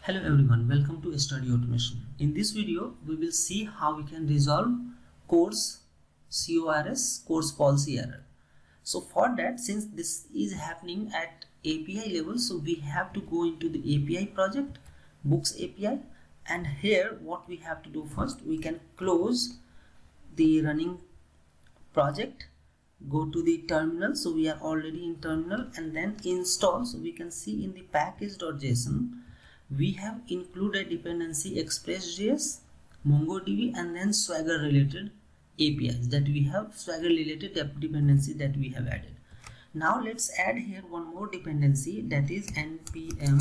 Hello everyone, welcome to Study Automation. In this video, we will see how we can resolve course course policy error. So for that, since this is happening at API level, so we have to go into the API project, Books API, and here what we have to do first, we can close the running project, go to the terminal, so we are already in terminal, and then install. So we can see in the package.json we have included dependency Express.js, MongoDB, and then Swagger related APIs that we have, Swagger related dependency that we have added. Now let's add here one more dependency, that is npm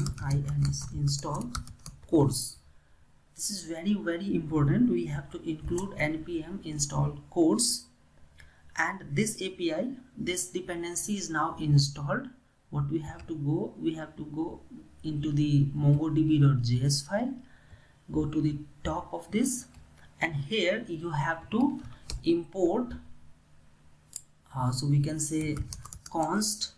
install course. This is very important. We have to include npm install course, and this API, this dependency is now installed. What we have to go into the mongodb.js file, go to the top of this, and here you have to import, so we can say const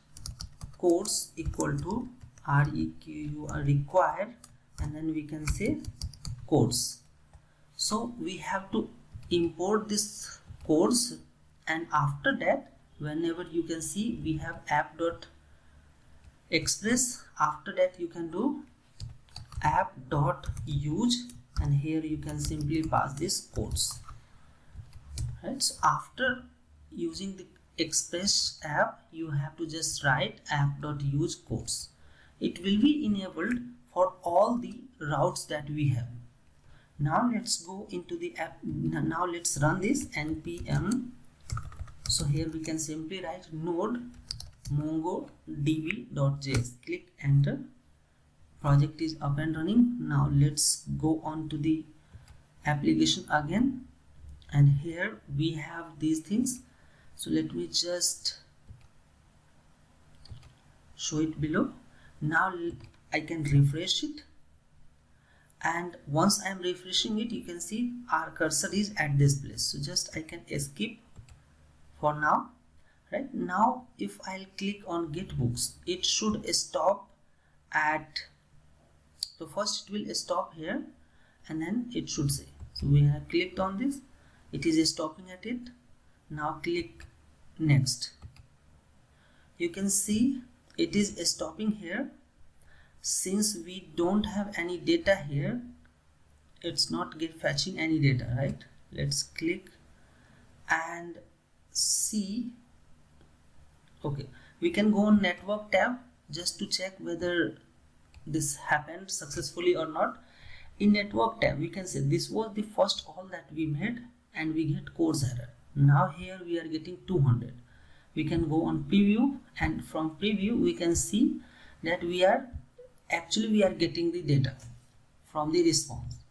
course equal to require, and then we can say course. So we have to import this course, and after that, whenever you can see we have app.express, after that you can do app.use, and here you can simply pass this course, right? So after using the express app, you have to just write app.use course. It will be enabled for all the routes that we have. Now let's go into the app. Now let's run this npm. So here we can simply write node mongodb.js, click enter. Project is up and running. Now let's go on to the application again, and here we have these things. So let me just show it below. Now I can refresh it, and once I am refreshing it, you can see our cursor is at this place. So just I can escape for now. Right now, if I'll click on get books, it should stop at, so first it will stop here, and then it should say, so we have clicked on this, it is stopping at it. Now click next. You can see it is stopping here. Since we don't have any data here, it's not fetching any data, right? Let's click and see. Okay, we can go on network tab just to check whether this happened successfully or not. In network tab, we can say this was the first call that we made, and we get course error. Now here we are getting 200. We can go on preview, and from preview we can see that we are getting the data from the response.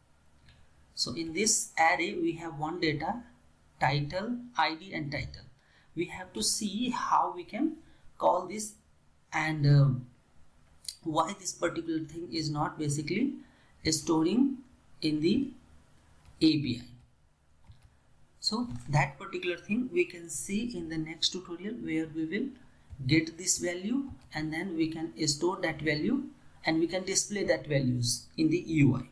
So in this array we have one data, title, ID, and title. We have to see how we can call this, and why this particular thing is not basically storing in the API. So that particular thing we can see in the next tutorial, where we will get this value, and then we can store that value, and we can display that values in the UI.